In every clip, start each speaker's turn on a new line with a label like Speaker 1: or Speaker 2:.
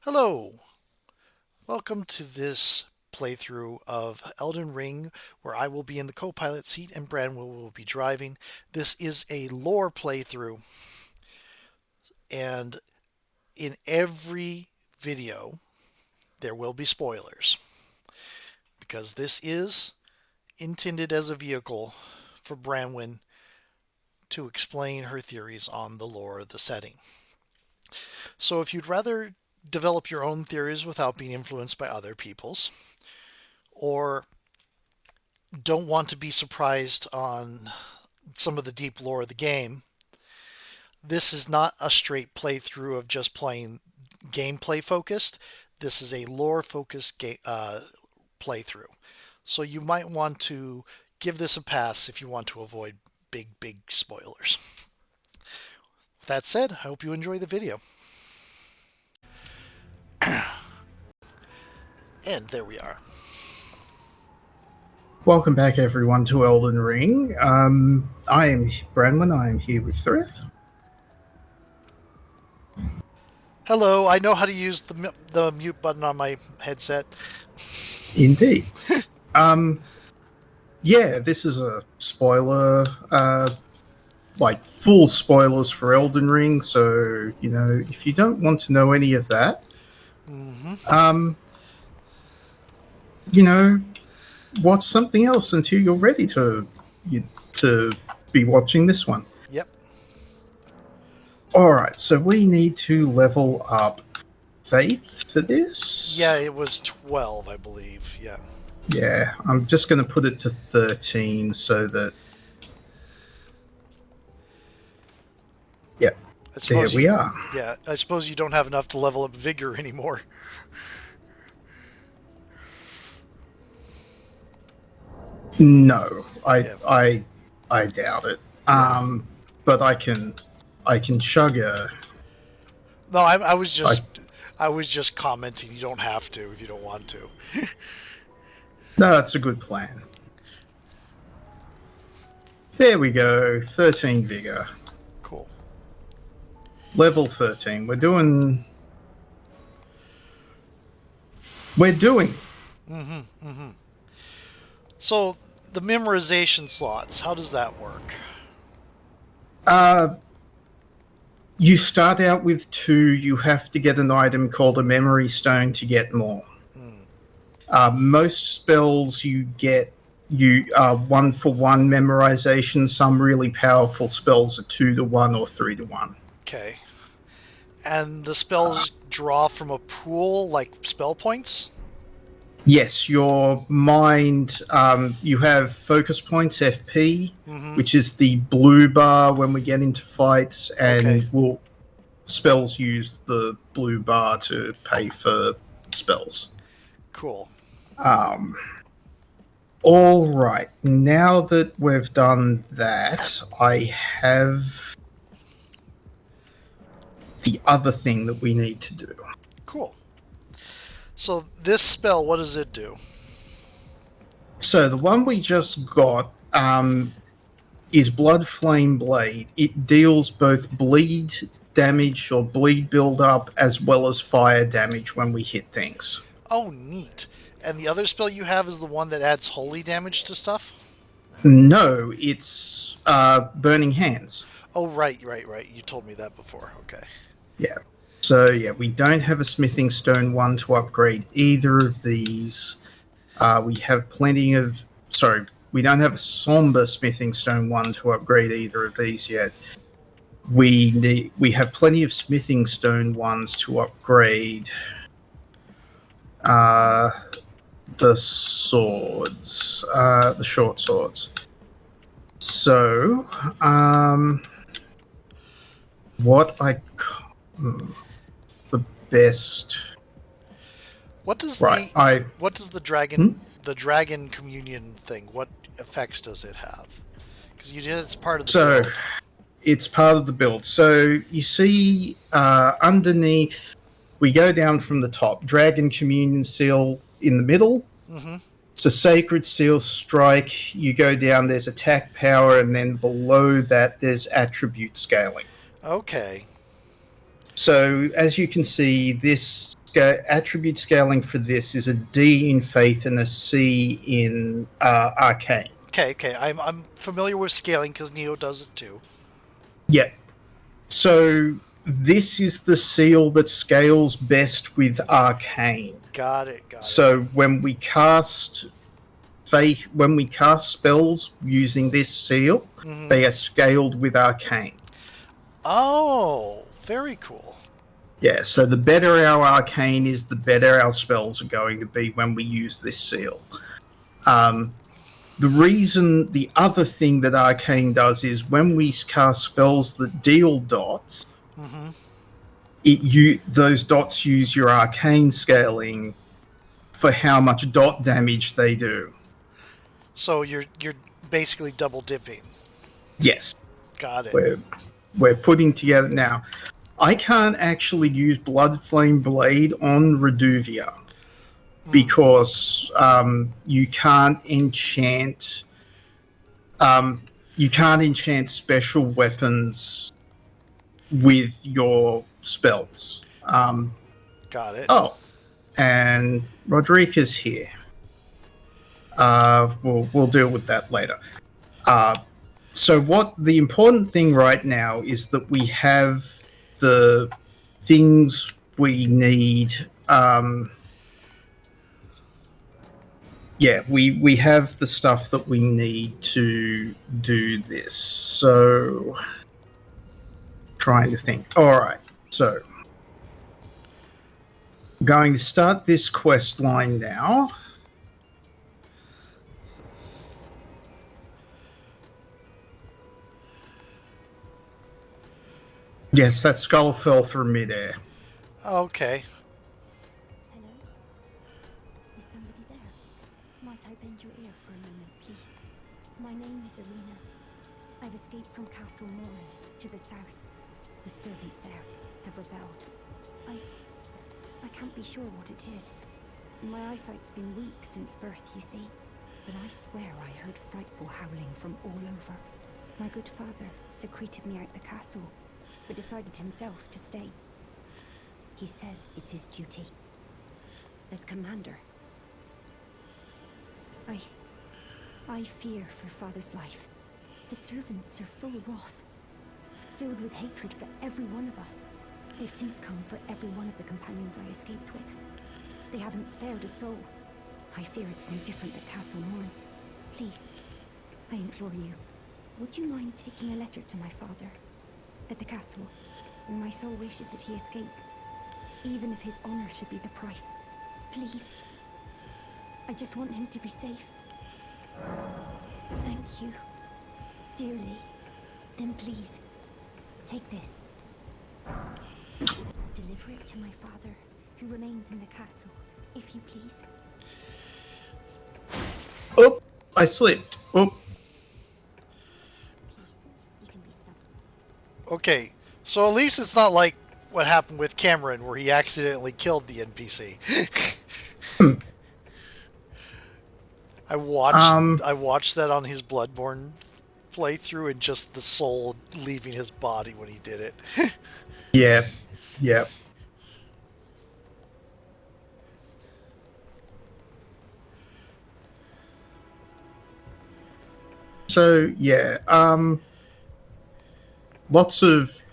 Speaker 1: Hello, welcome to this playthrough of Elden Ring, where I will be in the co-pilot seat and Branwell will be driving. This is a lore playthrough, and in every video there will be spoilers because this is intended as a vehicle for Branwyn to explain her theories on the lore of the setting. So if you'd rather develop your own theories without being influenced by other people's, or don't want to be surprised on some of the deep lore of the game, this is not a straight playthrough of just playing gameplay focused. This is a lore focused playthrough. So you might want to give this a pass if you want to avoid big spoilers. With that said, I hope you enjoy the video. And there we are.
Speaker 2: Welcome back, everyone, to Elden Ring. I am Branwyn. I am here with Thrith.
Speaker 1: Hello, I know how to use the mute button on my headset.
Speaker 2: Indeed. Yeah, this is a spoiler, full spoilers for Elden Ring. So, if you don't want to know any of that, watch something else until you're ready to be watching this one.
Speaker 1: Yep.
Speaker 2: Alright, so we need to level up Faith for this.
Speaker 1: Yeah, it was 12, I believe. Yeah.
Speaker 2: Yeah, I'm just going to put it to 13 so that... Yeah, there we are.
Speaker 1: Yeah, I suppose you don't have enough to level up Vigor anymore.
Speaker 2: No, I doubt it. But I can chug a...
Speaker 1: No, I was just commenting. You don't have to if you don't want to.
Speaker 2: No, that's a good plan. There we go. 13 vigor.
Speaker 1: Cool.
Speaker 2: Level 13. We're doing.
Speaker 1: So the memorization slots, how does that work?
Speaker 2: You start out with 2. You have to get an item called a memory stone to get more. Most spells you get, you are 1-for-1 memorization. Some really powerful spells are 2-to-1 or 3-to-1.
Speaker 1: Okay. And the spells draw from a pool, like spell points?
Speaker 2: Yes, your mind, you have focus points, FP, which is the blue bar when we get into fights, and spells use the blue bar to pay for spells.
Speaker 1: Cool.
Speaker 2: All right, now that we've done that, I have the other thing that we need to do.
Speaker 1: Cool. So this spell, what does it do?
Speaker 2: So the one we just got is Blood Flame Blade. It deals both bleed damage or bleed build-up as well as fire damage when we hit things.
Speaker 1: Oh, neat. And the other spell you have is the one that adds holy damage to stuff?
Speaker 2: No, it's Burning Hands.
Speaker 1: Oh, right. You told me that before. Okay.
Speaker 2: Yeah. So, yeah, we don't have a Smithing Stone 1 to upgrade either of these. We have plenty of... Sorry, we don't have a Somber Smithing Stone 1 to upgrade either of these yet. We have plenty of Smithing Stone 1s to upgrade the swords, the short swords. So, what the best...
Speaker 1: What does the dragon communion thing, what effects does it have? Because you did, it's part of the build.
Speaker 2: It's part of the build. So you see underneath, we go down from the top, Dragon Communion Seal in the middle. It's a Sacred Seal strike. You go down, there's attack power, and then below that there's attribute scaling.
Speaker 1: Okay.
Speaker 2: So as you can see, this attribute scaling for this is a D in Faith and a C in Arcane.
Speaker 1: Okay. I'm familiar with scaling because Neo does it too.
Speaker 2: Yeah. So this is the seal that scales best with Arcane.
Speaker 1: Got it.
Speaker 2: So when we cast spells using this seal, they are scaled with Arcane.
Speaker 1: Oh, very cool.
Speaker 2: Yeah, so the better our Arcane is, the better our spells are going to be when we use this seal. The other thing that Arcane does is when we cast spells that deal dots, those dots use your Arcane scaling for how much dot damage they do.
Speaker 1: So you're basically double dipping.
Speaker 2: Yes.
Speaker 1: Got it.
Speaker 2: We're putting together now. I can't actually use Bloodflame Blade on Reduvia because you can't enchant special weapons with your spells.
Speaker 1: Got it.
Speaker 2: Oh, and Rodriguez here. We'll deal with that later. So what the important thing right now is that we have the things we need. We have the stuff that we need to do this. So, trying to think. All right. So, going to start this quest line now. Yes, that skull fell through midair.
Speaker 1: Okay.
Speaker 3: Hello? Is somebody there? Might I bend your ear for a moment, please? My name is Arena. I've escaped from Castle Mourne to the south. The servants there have rebelled. I can't be sure what it is. My eyesight's been weak since birth, you see. But I swear I heard frightful howling from all over. My good father secreted me out the castle, but decided himself to stay. He says it's his duty. As commander. I fear for father's life. The servants are full of wrath, filled with hatred for every one of us. They've since come for every one of the companions I escaped with. They haven't spared a soul. I fear it's no different at Castle Mourne. Please, I implore you, would you mind taking a letter to my father? At the castle, my soul wishes that he escape, even if his honor should be the price. Please. I just want him to be safe. Thank you. Dearly. Then please, take this. Deliver it to my father, who remains in the castle, if you please.
Speaker 2: Oh, I slipped. Oh.
Speaker 1: Okay, so at least it's not like what happened with Cameron, where he accidentally killed the NPC. I watched that on his Bloodborne playthrough, and just the soul leaving his body when he did it.
Speaker 2: Yeah. So yeah, lots of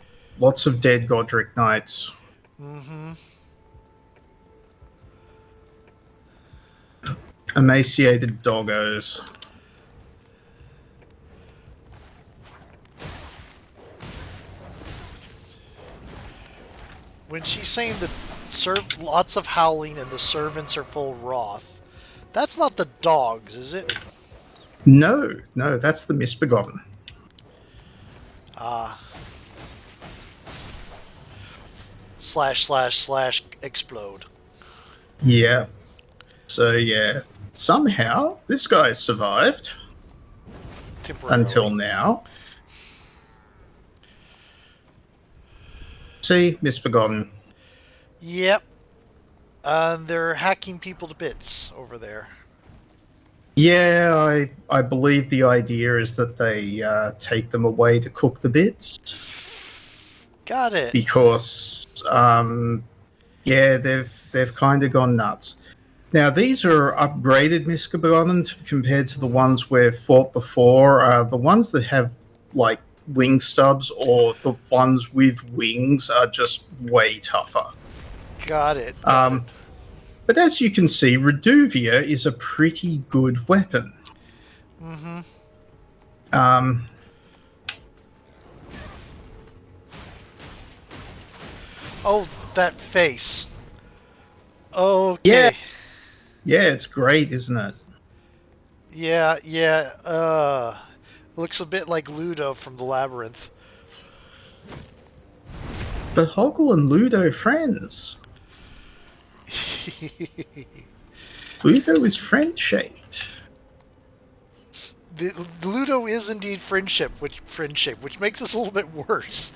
Speaker 2: dead Godric knights. Emaciated doggos.
Speaker 1: When she's saying that lots of howling and the servants are full wrath, that's not the dogs, is it?
Speaker 2: No, that's the Misbegotten.
Speaker 1: / explode.
Speaker 2: Yeah. So yeah, somehow this guy survived until now. See, Misbegotten.
Speaker 1: Yep. They're hacking people to bits over there.
Speaker 2: Yeah, I believe the idea is that they take them away to cook the bits.
Speaker 1: Got it.
Speaker 2: Because Yeah, they've kind of gone nuts. Now these are upgraded Misbegotten compared to the ones we've fought before. The ones that have like wing stubs or the ones with wings are just way tougher.
Speaker 1: Got it.
Speaker 2: But as you can see, Reduvia is a pretty good weapon.
Speaker 1: Mm-hmm. Oh, that face. Okay.
Speaker 2: Yeah, it's great, isn't it?
Speaker 1: Yeah. Looks a bit like Ludo from the Labyrinth.
Speaker 2: But Hoggle and Ludo friends. Ludo is friend-shaped.
Speaker 1: The Ludo is indeed friendship, which makes this a little bit worse.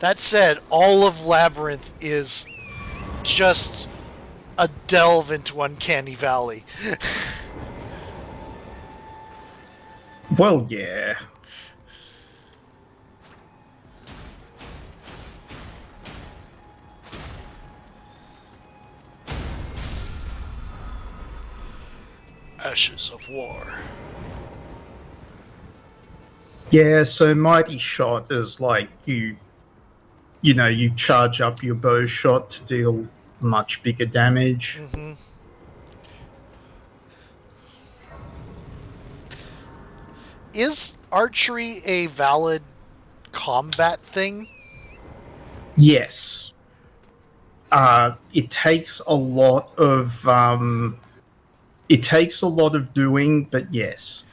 Speaker 1: That said, all of Labyrinth is just a delve into Uncanny Valley.
Speaker 2: Well, yeah.
Speaker 1: Ashes of War.
Speaker 2: Yeah, so Mighty Shot is like you charge up your bow shot to deal much bigger damage.
Speaker 1: Mm-hmm. Is archery a valid combat thing?
Speaker 2: Yes. It takes a lot of doing, but yes.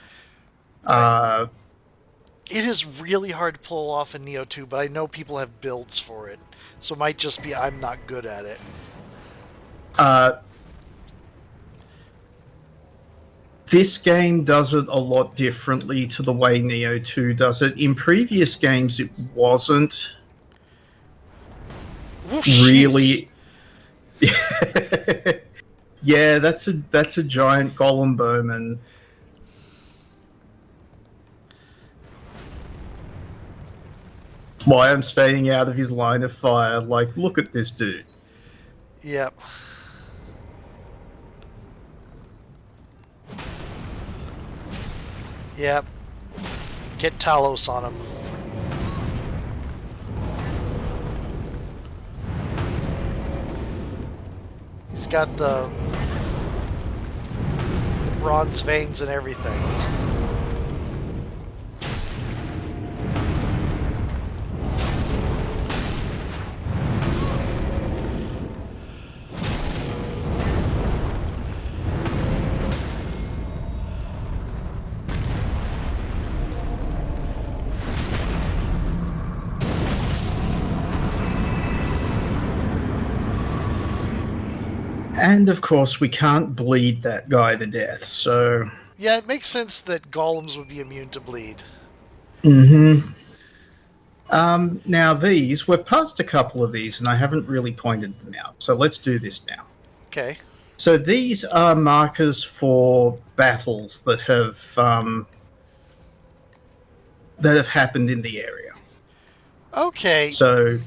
Speaker 1: It is really hard to pull off in Neo 2, but I know people have builds for it. So it might just be I'm not good at it.
Speaker 2: This game does it a lot differently to the way Neo 2 does it. In previous games, it wasn't really. Yeah, that's a giant golem bowman. Why I'm staying out of his line of fire. Like, look at this dude.
Speaker 1: Yep. Yep. Get Talos on him. He's got the bronze veins and everything.
Speaker 2: And of course, we can't bleed that guy to death, so.
Speaker 1: Yeah, it makes sense that golems would be immune to bleed.
Speaker 2: Mm-hmm. Now we've passed a couple of these, and I haven't really pointed them out, so let's do this now.
Speaker 1: Okay.
Speaker 2: So these are markers for battles that have happened in the area.
Speaker 1: Okay.
Speaker 2: So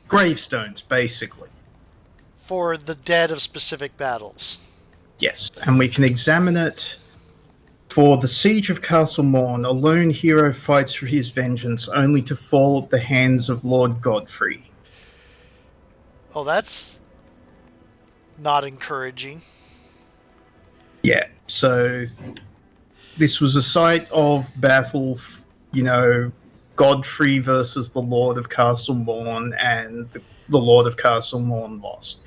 Speaker 2: gravestones, basically.
Speaker 1: For the dead of specific battles.
Speaker 2: Yes, and we can examine it. For the Siege of Castle Mourne, a lone hero fights for his vengeance only to fall at the hands of Lord Godfrey.
Speaker 1: Oh, that's not encouraging.
Speaker 2: Yeah, so this was a site of battle, Godfrey versus the Lord of Castle Mourne, and the Lord of Castle Mourne lost.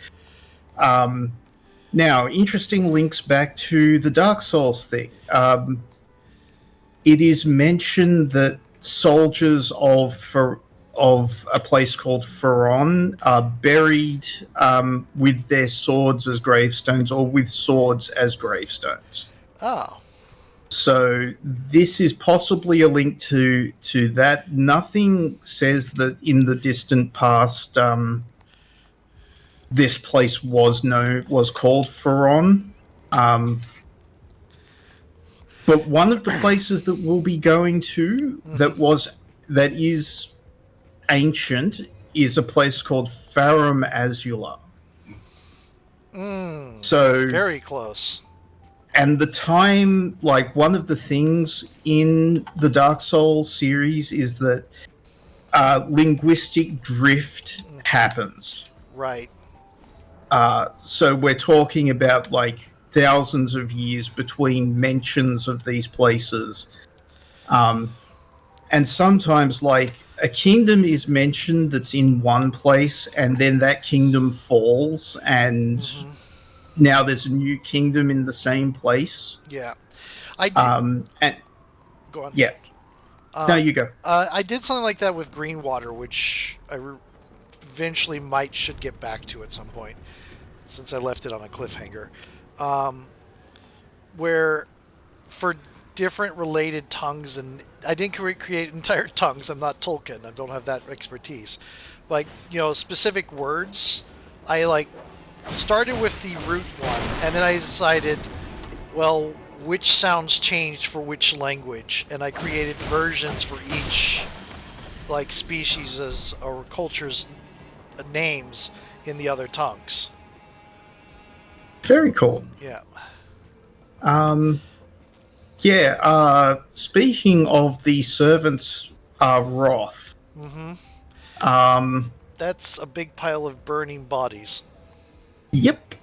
Speaker 2: Now, interesting links back to the Dark Souls thing. It is mentioned that soldiers of a place called Faron are buried with their swords as gravestones, or with swords as gravestones.
Speaker 1: Oh.
Speaker 2: So this is possibly a link to that. Nothing says that in the distant past this place was called Faron. But one of the places that we'll be going to that is ancient is a place called Farum Azula. So
Speaker 1: Very close.
Speaker 2: and the time, like, one of the things in the Dark Souls series is that linguistic drift happens.
Speaker 1: Right.
Speaker 2: So we're talking about, like, thousands of years between mentions of these places. And sometimes, like, a kingdom is mentioned that's in one place, and then that kingdom falls, and now there's a new kingdom in the same place.
Speaker 1: Yeah. I did.
Speaker 2: And
Speaker 1: Go on.
Speaker 2: yeah, no, you go.
Speaker 1: I did something like that with Greenwater, which I eventually should get back to at some point, since I left it on a cliffhanger. Where for different related tongues, and I didn't create entire tongues. I'm not Tolkien. I don't have that expertise. Like, specific words, I started with the root one, and then I decided, well, which sounds changed for which language, and I created versions for each species or culture's names in the other tongues.
Speaker 2: Very cool.
Speaker 1: Yeah.
Speaker 2: Speaking of the servants wrath.
Speaker 1: That's a big pile of burning bodies.
Speaker 2: Yep.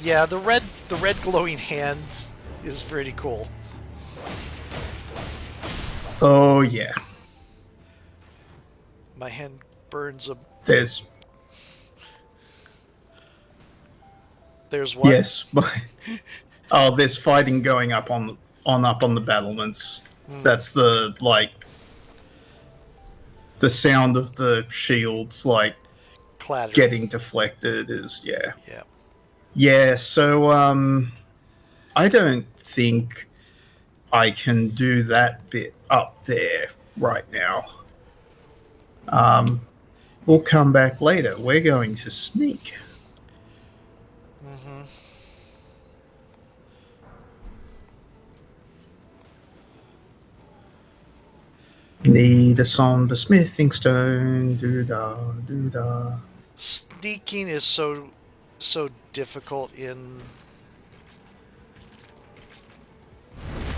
Speaker 1: Yeah, the red glowing hand is pretty cool.
Speaker 2: Oh yeah.
Speaker 1: My hand burns a.
Speaker 2: There's
Speaker 1: what?
Speaker 2: Yes. Oh, there's fighting going up on the battlements. That's the sound of the shields
Speaker 1: clattering,
Speaker 2: getting deflected is
Speaker 1: Yeah.
Speaker 2: Yeah, so I don't think I can do that bit up there right now. We'll come back later. We're going to sneak. Need a somber smithing stone. Doo-da, doo-da.
Speaker 1: Sneaking is so difficult in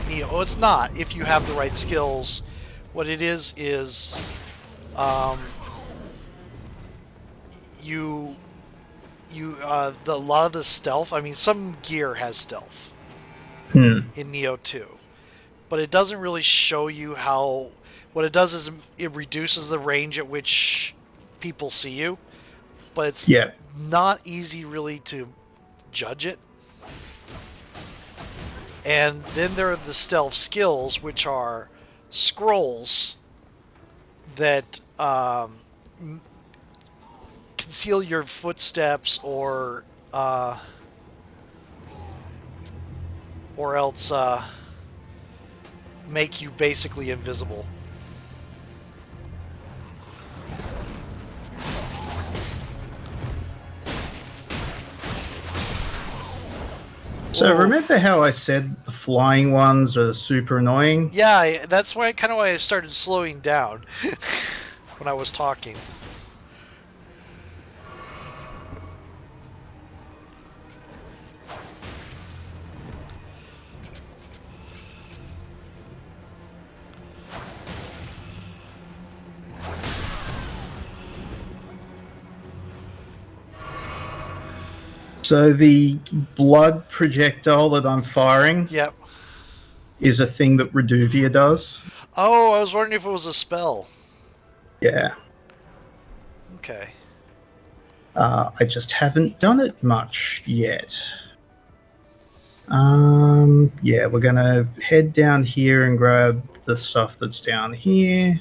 Speaker 1: Neo. It's not if you have the right skills. What it is a lot of the stealth. I mean, some gear has stealth in Neo 2, but it doesn't really show you how. What it does is it reduces the range at which people see you, but it's not easy really to judge it. And then there are the stealth skills, which are scrolls that conceal your footsteps or else make you basically invisible.
Speaker 2: So remember how I said the flying ones are super annoying?
Speaker 1: Yeah, that's why I started slowing down when I was talking.
Speaker 2: So the blood projectile that I'm firing is a thing that Reduvia does.
Speaker 1: Oh, I was wondering if it was a spell.
Speaker 2: Yeah.
Speaker 1: Okay.
Speaker 2: I just haven't done it much yet. Yeah, we're going to head down here and grab the stuff that's down here.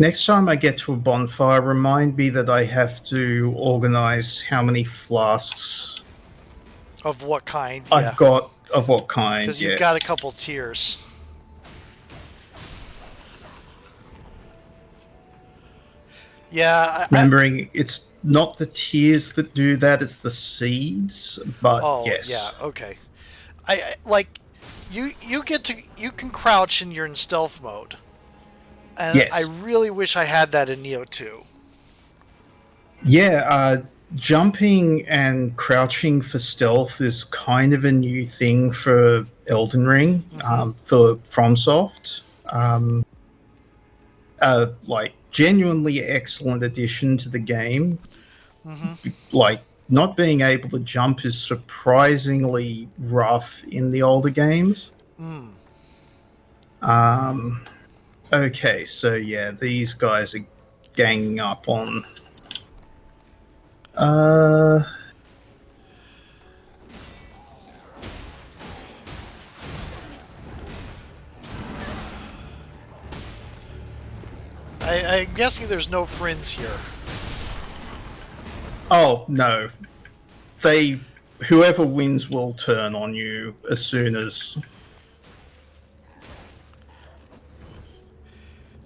Speaker 2: Next time I get to a bonfire, remind me that I have to organize how many flasks.
Speaker 1: Of what kind?
Speaker 2: I've got, of what kind,
Speaker 1: because you've got a couple tiers. Yeah.
Speaker 2: Remembering it's not the tears that do that; it's the seeds. But
Speaker 1: Oh, yeah.
Speaker 2: yes,
Speaker 1: Okay. Like you can crouch and you're in stealth mode, and I
Speaker 2: yes,
Speaker 1: really wish I had that in Neo 2.
Speaker 2: yeah. Jumping and crouching for stealth is kind of a new thing for Elden Ring,
Speaker 1: Mm-hmm.
Speaker 2: for FromSoft. Like genuinely excellent addition to the game.
Speaker 1: Mm-hmm.
Speaker 2: Like not being able to jump is surprisingly rough in the older games.
Speaker 1: Mm.
Speaker 2: Um, okay, so yeah, these guys are ganging up on. Uh,
Speaker 1: I'm guessing there's no friends here.
Speaker 2: oh no, they whoever wins will turn on you as soon as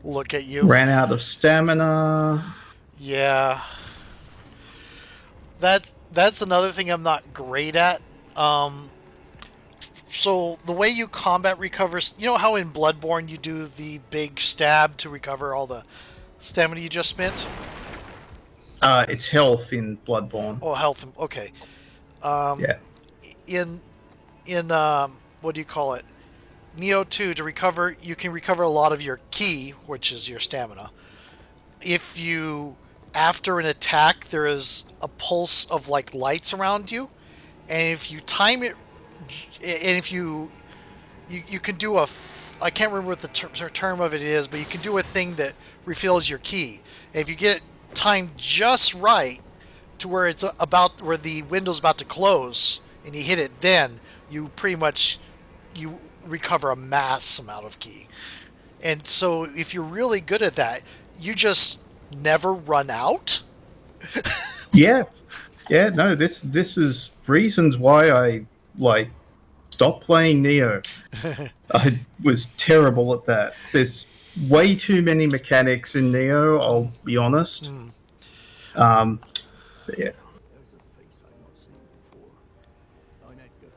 Speaker 1: Look at you.
Speaker 2: ran out of stamina.
Speaker 1: Yeah. That's another thing I'm not great at. Um, so the way you combat recovers, you know how in Bloodborne you do the big stab to recover all the stamina you just spent?
Speaker 2: It's health in Bloodborne.
Speaker 1: Oh, health. Okay.
Speaker 2: Yeah.
Speaker 1: In what do you call it? Neo 2, to recover, you can recover a lot of your ki, which is your stamina. If you, after an attack, there is a pulse of like lights around you, and if you time it, and if you can do I can't remember what the term of it is, but you can do a thing that refills your ki. And if you get it timed just right to where it's about where the window's about to close, and you hit it, then you pretty much you recover a mass amount of ki. And so if you're really good at that, you just never run out.
Speaker 2: Yeah. Yeah, no, this is reasons why I like stopped playing Neo. I was terrible at that. There's way too many mechanics in Neo, I'll be honest. Um, but yeah.
Speaker 4: There's a face I've not seen before. I'm Edgar,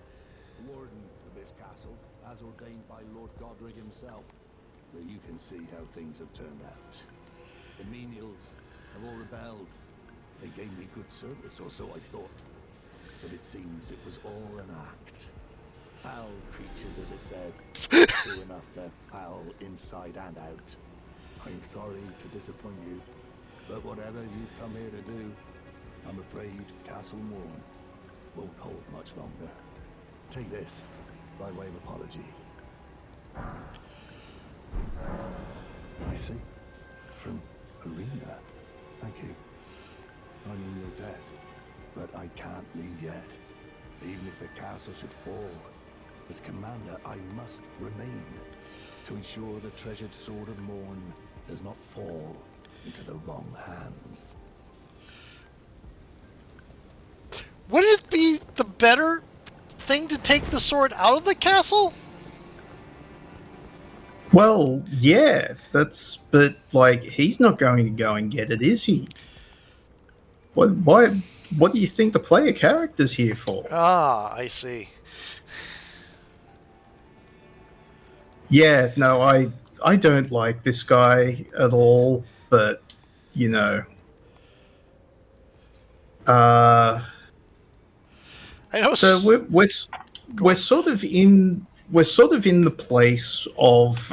Speaker 4: warden of this castle, as ordained by Lord Godric himself. But you can see how things have turned out. The menials have all rebelled. They gave me good service, or so I thought. But it seems it was all an act. Foul creatures, as it said. True enough, they're foul inside and out. I'm sorry to disappoint you, but whatever you've come here to do, I'm afraid Castle Mourne won't hold much longer. Take this, by way of apology. I see. From Arena. Thank you. I'm in your debt, but I can't leave yet. Even if the castle should fall, as commander, I must remain to ensure the treasured sword of Mourne does not fall into the wrong hands.
Speaker 1: Would it be the better thing to take the sword out of the castle?
Speaker 2: Well, yeah, but like he's not going to go and get it, is he? What do you think the player character's here for?
Speaker 1: Ah, I see.
Speaker 2: Yeah, no, I don't like this guy at all, but you know, uh,
Speaker 1: I know.
Speaker 2: so we're sort of in the place of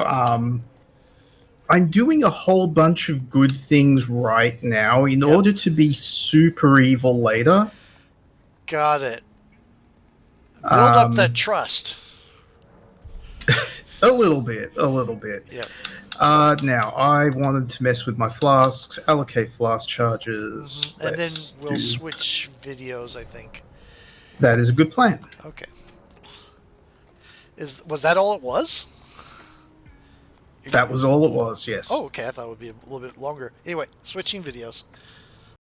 Speaker 2: I'm doing a whole bunch of good things right now in order to be super evil later.
Speaker 1: Got it. Build up that trust.
Speaker 2: A little bit.
Speaker 1: Yep.
Speaker 2: Now, I wanted to mess with my flasks, allocate flask charges.
Speaker 1: And then
Speaker 2: Let's
Speaker 1: we'll
Speaker 2: do-
Speaker 1: switch videos, I think.
Speaker 2: That is a good plan.
Speaker 1: Okay. Was that all it was?
Speaker 2: That was all it was, yes.
Speaker 1: Oh, okay. I thought it would be a little bit longer. Anyway, switching videos.